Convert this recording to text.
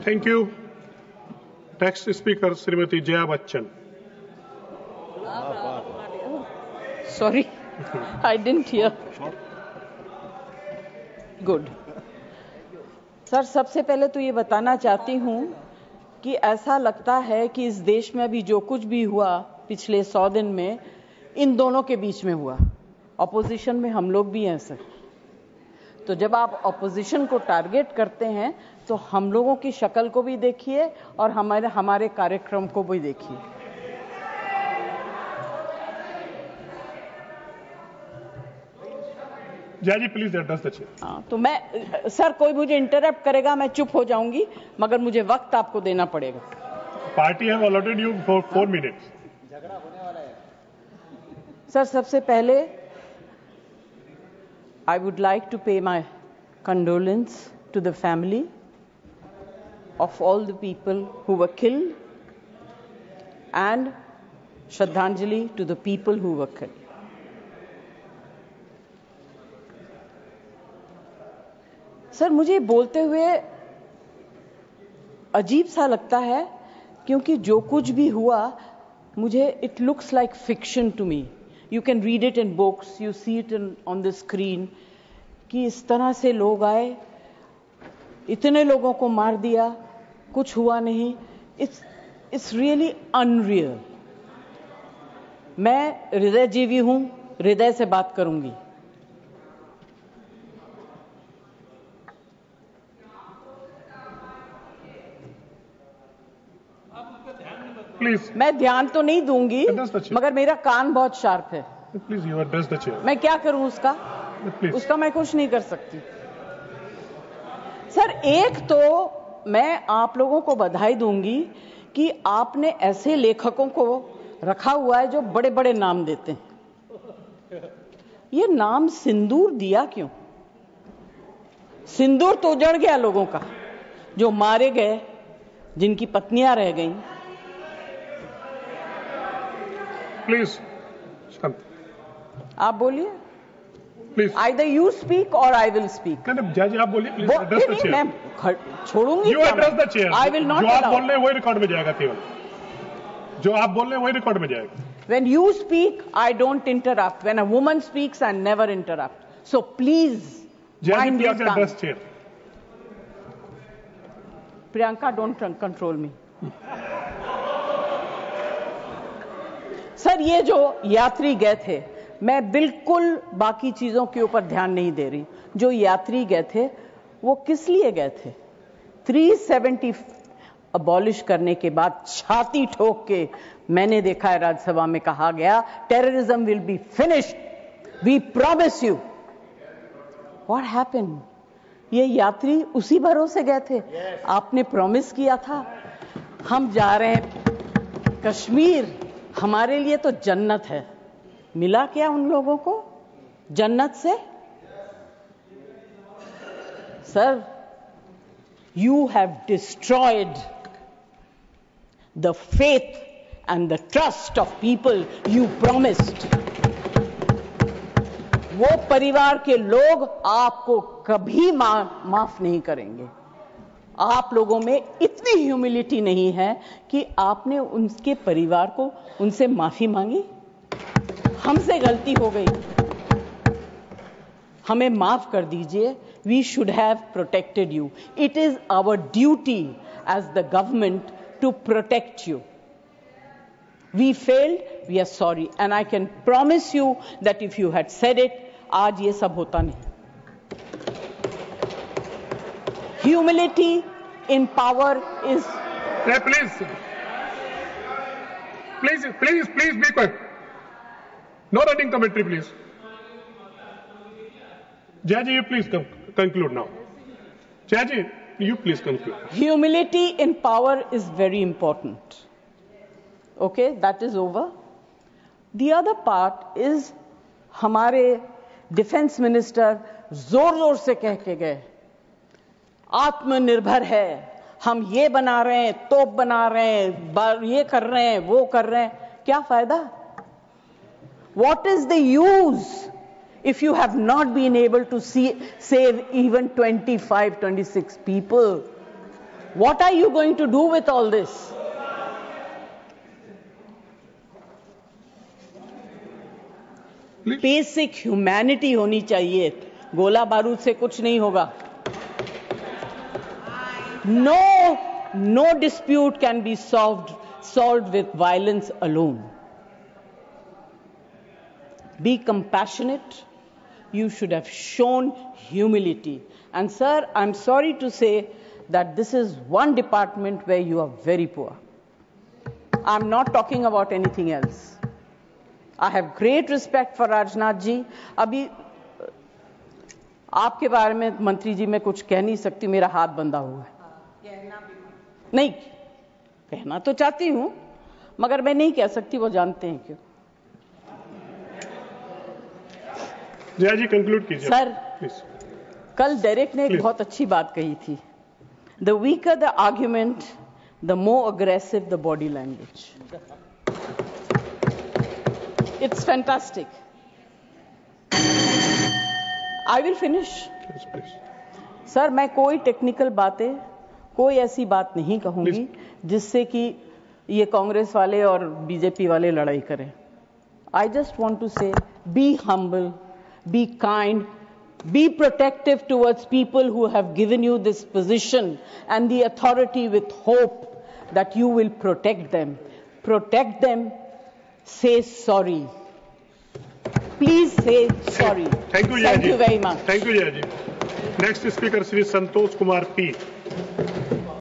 Thank you. Next speaker, Srimati Jaya Bachchan. Sorry, I didn't hear. Good. Sir, सबसे पहले तो ये बताना चाहती हूँ कि ऐसा लगता है कि इस देश में अभी जो कुछ भी हुआ पिछले 100 दिन में इन दोनों के बीच में हुआ। ऑपोजिशन में हम लोग भी हैं सर। तो जब आप ऑपोजिशन को टारगेट करते हैं तो हम लोगों की शक्ल को भी देखिए और हमारे कार्यक्रम को भी देखिए। जय जी, प्लीज एड्रेस द चेयर। हाँ, तो मैं सर, कोई मुझे इंटरप्ट करेगा मैं चुप हो जाऊंगी, मगर मुझे वक्त आपको देना पड़ेगा। Party have allotted you for 4 minutes. झगड़ा होने वाला है सर, सबसे पहले I would like to pay my condolence to the family of all the people who were killed and Shraddhanjali to the people who were killed. Sir, मुझे बोलते हुए अजीब सा लगता है क्योंकि जो कुछ भी हुआ मुझे it looks like fiction to me. You can read it in books, you see it on the screen कि इस तरह से लोग आए, इतने लोगों को मार दिया, कुछ हुआ नहीं। It's really unreal. मैं हृदयजीवी हूं, हृदय से बात करूंगी। प्लीज। मैं ध्यान तो नहीं दूंगी, मगर मेरा कान बहुत शार्प है। Please you address the chair. मैं क्या करूं उसका? उसका मैं कुछ नहीं कर सकती। सर, एक तो मैं आप लोगों को बधाई दूंगी कि आपने ऐसे लेखकों को रखा हुआ है जो बड़े बड़े नाम देते हैं। ये नाम सिंदूर दिया क्यों? सिंदूर तो उजड़ गया लोगों का, जो मारे गए, जिनकी पत्नियां रह गईं। प्लीज आप बोलिए। Please Either you speak or I will speak. नहीं, जज आप बोलिए। Please address the chair. मैं छोड़ूंगी। You address the chair. I will not जो आप allow. बोल रहे हैं वही रिकॉर्ड में जाएगा। केवल जो आप बोल रहे हैं वही रिकॉर्ड में जाएगा। When you speak, I don't interrupt. When a woman speaks, I never interrupt. So please mind your tongue. Address chair. Priyanka, don't control me. Sir, ये जो यात्री गए थे, मैं बिल्कुल बाकी चीजों के ऊपर ध्यान नहीं दे रही। जो यात्री गए थे वो किस लिए गए थे? 370 अबॉलिश करने के बाद छाती ठोक के मैंने देखा है राज्यसभा में कहा गया, terrorism will be finished, we promise you. What happened? ये यात्री उसी भरोसे गए थे। आपने प्रॉमिस किया था हम जा रहे हैं कश्मीर, हमारे लिए तो जन्नत है। मिला क्या उन लोगों को जन्नत से? Sir, you have destroyed the faith and the trust of people you promised. वो परिवार के लोग आपको कभी माफ नहीं करेंगे। आप लोगों में इतनी ह्यूमिलिटी नहीं है कि आपने उनके परिवार को उनसे माफी मांगी। हमसे गलती हो गई, हमें माफ कर दीजिए। We should have protected you. It is our duty as the government to protect you. We failed, we are sorry, and I can promise you that if you had said it, आज ये सब होता नहीं। Humility in power is. Please be quiet. No running commentary, please. Jaji, you please conclude now. Jaji, you please conclude. Humility in power is very important. Okay, that is over. The other part is हमारे defence minister जोर जोर से कह के गए आत्मनिर्भर है, हम ये बना रहे हैं, तोप बना रहे हैं, ये कर रहे हैं, वो कर रहे हैं। क्या फायदा? What is the use if you have not been able to save even 25, 26 people? What are you going to do with all this? Please. Basic humanity होनी चाहिए. गोला बारूद से कुछ नहीं होगा. No dispute can be solved with violence alone. Be compassionate. You should have shown humility. And sir, I'm sorry to say that this is one department where you are very poor. I'm not talking about anything else. I have great respect for Rajnath ji. अभी आपके बारे में मंत्री जी मैं कुछ कह नहीं सकती, मेरा हाथ बंधा हुआ है. नहीं कहना तो चाहती हूं, मगर मैं नहीं कह सकती, वो जानते हैं क्यों. जया जी कंक्लूड कीजिए सर, प्लीज. कल डेरेक ने एक Please. बहुत अच्छी बात कही थी. The weaker the argument, the more aggressive the body language. It's fantastic. I will finish. Sir, मैं कोई टेक्निकल बातें, कोई ऐसी बात नहीं कहूंगी जिससे कि ये कांग्रेस वाले और बीजेपी वाले लड़ाई करें. आई जस्ट वांट टू से be humble, be kind, be protective towards people who have given you this position and the authority, with hope that you will protect them. Protect them. Say sorry. Please say sorry. Thank you, Jaya ji. Thank you very much. Thank you, Jaya ji. Next speaker, Shri Santosh Kumar P.